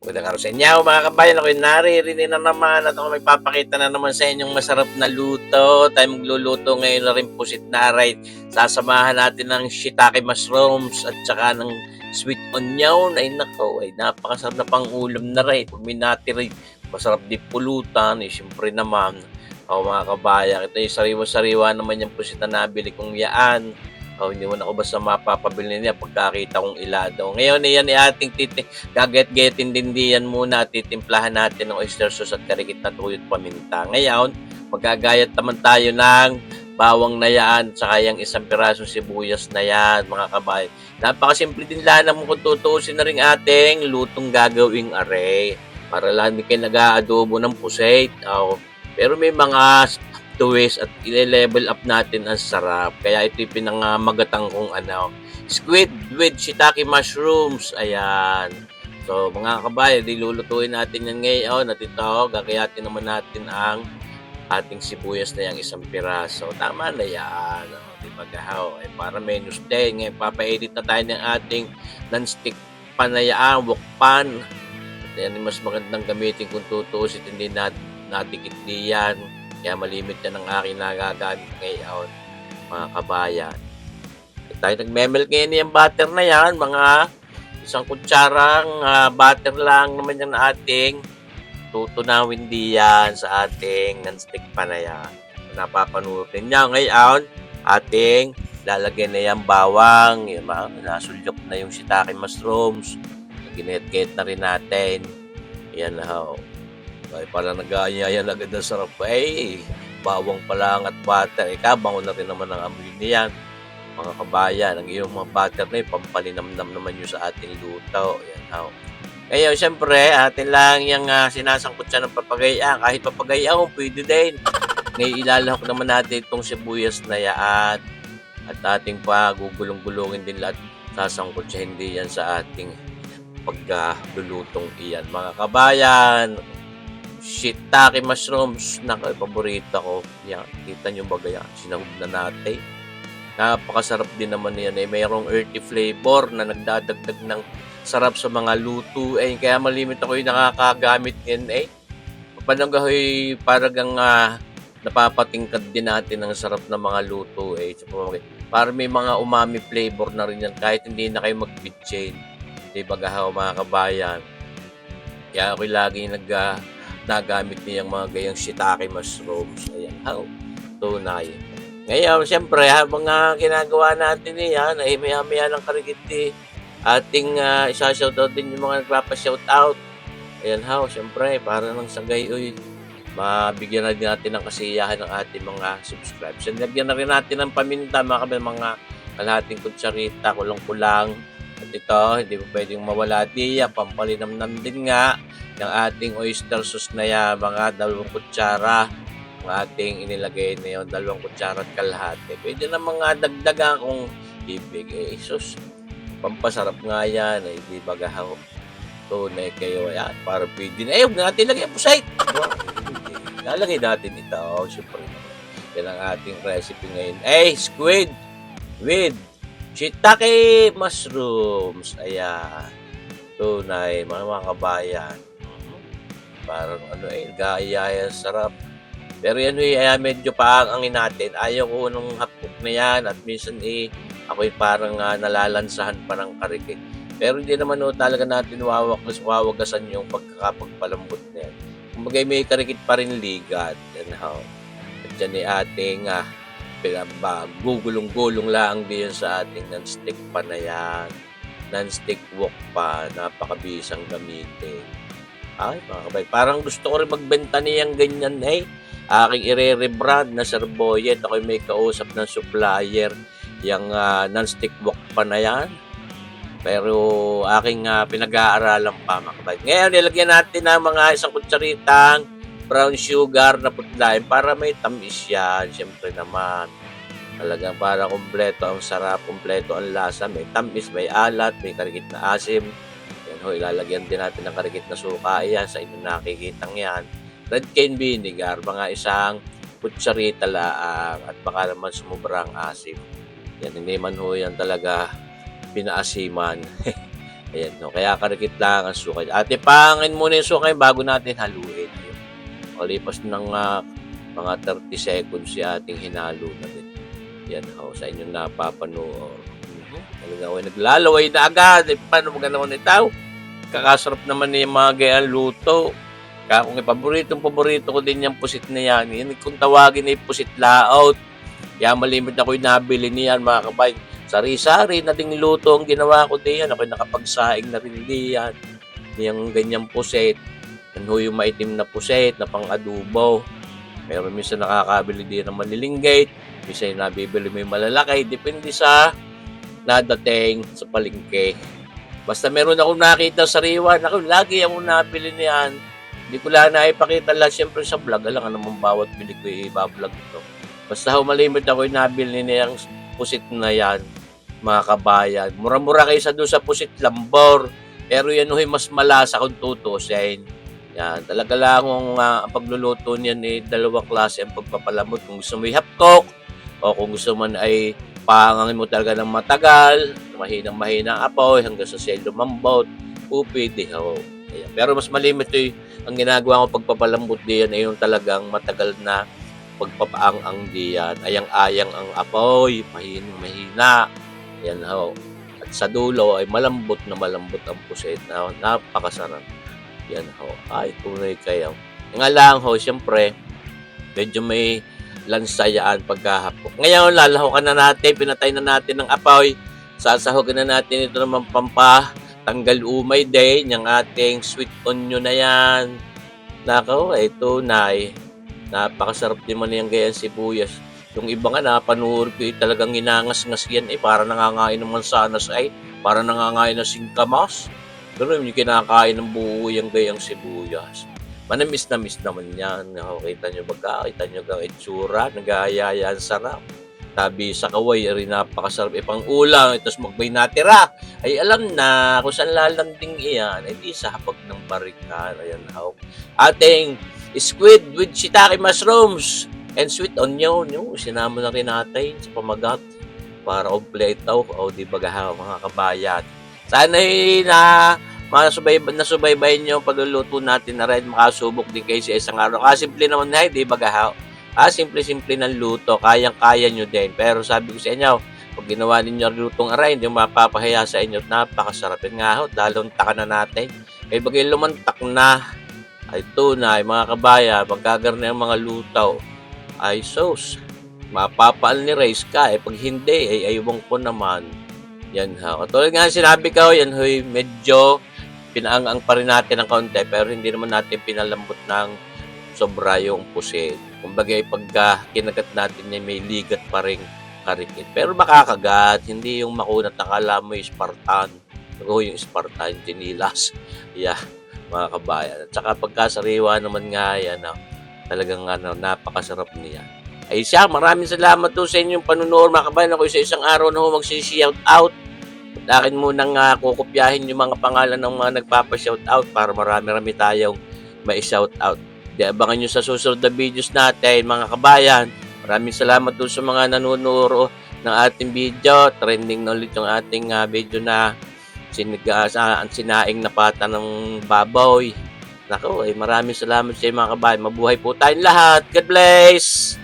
Magandang araw sa inyo mga kabayan, ako'y naririnig na naman at ako magpapakita na naman sa inyong masarap na luto. Tayo magluluto ngayon na rin pusit na aray. Sasamahan natin ng shiitake mushrooms at saka ng sweet onion. Ay nako, ay napakasarap na pang ulam na rin. Pag may natiri, masarap din pulutan. Siyempre naman, ako mga kabayan, ito yung sariwa-sariwa naman yung pusit na nabili kong yaan. Hindi mo na ako basta mapapabili niya pagkakita kong ilado. Ngayon, yan ay ating gagayat-gayatin din diyan muna at titimplahan natin ng oyster sauce at karikit na tuyot paminta. Ngayon, magagayat naman tayo ng bawang na yan, saka yung isang pirasong sibuyas na yan, mga kabayan. Napakasimple din lang mo kung tutuusin na rin ating lutong gagawing array. Para lang hindi kayo nag-aadobo ng pusit. Pero may mga twist at i-level up natin ang sarap. Kaya ito yung pinangamagatang kong squid with shiitake mushrooms. Ayan. So, mga kabayan, dilulutuin natin yan ngayon. At ito, gagayatin naman natin ang ating sibuyas na yung isang piraso. Tama na yan. Diba gahaw? Ay, para menus din. Ngayon, papa-edit na tayo ng ating non-stick panayaan, wok pan. At yan, mas magandang gamitin kung tutuusin. Hindi nadikit diyan. Kaya malimit yan ang aking nagagamit ngayon, mga kabayan. Tayo nagme-melt ngayon yung butter na yan, mga isang kutsarang butter lang naman yung ating tutunawin diyan sa ating non-stick pan na yan. Napapanutin niya ngayon, ating lalagyan na yung bawang, yung nasulyok na yung shiitake mushrooms, ginit-git na rin natin. Yan na ay parang nag-aanyayan agad ng sarap. Bawang pa lang at butter. Kabango na rin naman ang amoy niyan. Mga kabayan, ang iyong mga butter na yun, pampalinamnam naman yun sa ating luto. Yan, ngayon, syempre, atin lang yung sinasangkot siya ng papagayaan. Kahit papagayaan, pwede din. Ngayon, ilalahok naman natin itong sibuyas na yan. At ating gugulong-gulungin din lahat. Sasangkot siya, hindi yan sa ating paglulutong iyan. Mga kabayan, shiitake mushrooms, paborito ko. Yan, kita nyo ba yan? Sinahog na natin. Napakasarap din naman yan. Mayroong earthy flavor na nagdadagdag ng sarap sa mga luto. Kaya malimit ako yung nakakagamit yan. Panagahoy paragang napapatingkad din natin ang sarap ng mga luto. Para may mga umami flavor na rin yan kahit hindi na kayo mag-bitchin. Diba gahaw mga kabayan? Kaya ako lagi nagamit niya yung mga gayang shiitake mushrooms. Ayan, tunay. Ngayon, siyempre, habang ginagawa natin yan, ay maya-maya ng karikit ating isa-shoutout din yung mga nagpapa-shoutout. Ayan, siyempre, para nang sagay, mabigyan na din natin ng kasiyahan ng ating mga subscribers. Lagyan na rin natin ng paminta, mga kalahating kutsarita, kulang-kulang. At ito, hindi po pwedeng mawala diya, pampalinamnam din nga yung ating oyster sauce na yan, mga 2 kutsara. Ang ating inilagay na yun, 2 kutsara at kalahati. Pwede na mga dagdagan kung ibig. Sus, pampasarap nga yan. Di ba gahaw? Tunay kayo. Ayan, para pwede na. Huwag natin lagay ang pusay. Lalagay natin ito. Siyempre. Yan ang ating recipe ngayon. Squid with shiitake mushrooms. Ayan. Tunay, mga kabayan. Parang gaya sarap. Pero yan medyo paangangin natin. Ayaw ko nung hapok na yan at minsan ako'y parang nalalansahan pa ng karikit. Pero hindi naman talaga natin wawagasan yung pagkakapagpalambot na yan. Kumbaga may karikit pa rin ligat. Yan At yan ating gugulong-gulong lang din sa ating non-stick pan na yan. Non-stick wok pa. Napakabisang gamitin. Mga kabay, parang gusto ko rin magbenta niyang ganyan aking ire-rebrand na Serboyet. Ako'y may kausap ng supplier yung non-stick wok pa na yan. Pero aking pinag-aaralan pa, mga kabay. Ngayon, nilagyan natin ng mga isang kutsaritang brown sugar na putlain para may tamis yan. Siyempre naman, talagang para kumpleto ang sarap, kumpleto ang lasa. May tamis, may alat, may karikit na asim. Ilalagyan din natin ng karikit na suka. Ayan, sa inyo nakikitang yan. Red cane vinegar, mga isang kutsarita laang at baka naman sumubrang asim. Yan, hindi man yan talaga pinaasiman. Ayan, no? Kaya karikit lang ang sukay. At ipangin muna yung sukay bago natin haluin. Ayun. Palipas ng mga 30 seconds si ating hinalo na din. Yan ho, sa inyong napapanood. Talaga ako naglalaway na agad. Paano maganda ko nitaw? Kakasarap naman niya yung mga gayang luto. Kaya kung paborito ko din yung pusit na yan. Yan kung tawagin na yung pusit laot. Kaya malimit ako yung nabili niyan mga kabay. Sari-sari na ding luto ang ginawa ko diyan. Ako nakapagsaing na rin diyan. Yung ganyang pusit. Yan ho yung maitim na pusit na pang-adobo. Meron minsan nakakabili din ng malilinggay. Minsan nabibili mo yung malalaki. Depende sa nadating sa palengke. Basta meron akong nakita sa sariwa. Ako, lagi akong nabili niyan. Hindi ko lang naipakita lang siyempre sa vlog. Alam naman bawat bili ko i-vlog ito. Basta humalimit ako yung nabili niyang pusit na yan, mga kabayan. Mura-mura kaysa doon sa pusit lambor. Pero yan huy mas malasa kung tutusin. Yan, talaga lang ang pagluluto niyan dalawang klase ang pagpapalamot. Kung gusto mo i-half-cook o kung gusto mo ay pangangin mo talaga ng matagal, mahinang-mahina apoy hanggang sa siya lumambot, pwede ho. Ayan. Pero mas malimit ang ginagawa ko pagpapalambot diyan ay yung talagang matagal na pagpapaang diyan. Ayang-ayang ang apoy, mahina. Yan ho. At sa dulo ay malambot ang pusit na napakasarap. Yan ho. Ay, tunay kayo. Nga lang ho, siyempre, medyo may lansayaan pagkahapok. Ngayon, lalahokan na natin, pinatay na natin ng apoy. Sasahogan na natin ito naman tanggal umay din, yung ating sweet onion na yan. Nako, ito na napakasarap din man yung gayang sibuyas. Yung iba nga napanood ko talagang ginangas-ngas yan para nangangain ng mansanas para nangangain ng singkamas. Pero yung kinakain ng buo yung gayang sibuyas. Manamis na miss naman yan. Kita nyo ba? Kita nyo ang itsura. Nag-aayaya ang sarap. Tabi sa kaway, rin napakasarap. Pang ulang, tapos magbay natira. Ay alam na kung saan lalanding iyan. Ay di sa hapag ng barikan. Ayan ho. Ating squid with shiitake mushrooms and sweet onion. Yung sinama na rin natin sa pamagat para kompleto. O di ba mga kabayan. Sana'y nasubaybayan nyo pagluluto natin na rin. Makasubok din kayo sa isang araw. Simple naman na, di ba simple-simple ng luto. Kayang-kaya nyo din. Pero sabi ko sa inyo, pag ginawa ninyo ang lutong aray, hindi mapapahiya sa inyo. Napakasarap. Yan nga ho, lalong taka na natin. Kaya bagay lumantak na. Ay tunay, mga kabaya, pagkagarni ang mga lutaw, ay sos. Mapapaal ni Rice ka. Pag hindi, ay ayawang ko naman. Yan ha. Katulad nga sinabi ko, yan ho'y medyo pinaangang pa rin natin ng kaunti, pero hindi naman natin pinalambot ng sobra yung pusit. Kumbaga, pagka kinagat natin niya, may ligat pa rin karikit. Pero makakagat, hindi yung makunat na kala mo yung Spartan. Yung Spartan, tinilas. Yeah, mga kabayan. At saka pagkasariwa naman nga yan, talagang napakasarap niya. Ay siya, maraming salamat doon sa inyong panunood mga kabayan. Ako sa isang araw na magsisi-shout out. At akin munang kukopyahin yung mga pangalan ng mga nagpapa-shout out para marami-rami tayong mai-shout out. Di abangan nyo sa susunod na videos natin mga kabayan. Maraming salamat doon sa mga nanunuro ng ating video. Trending na ulit yung ating video na sinaing na pata ng baboy. Naku, maraming salamat sa mga kabayan. Mabuhay po tayong lahat. God bless!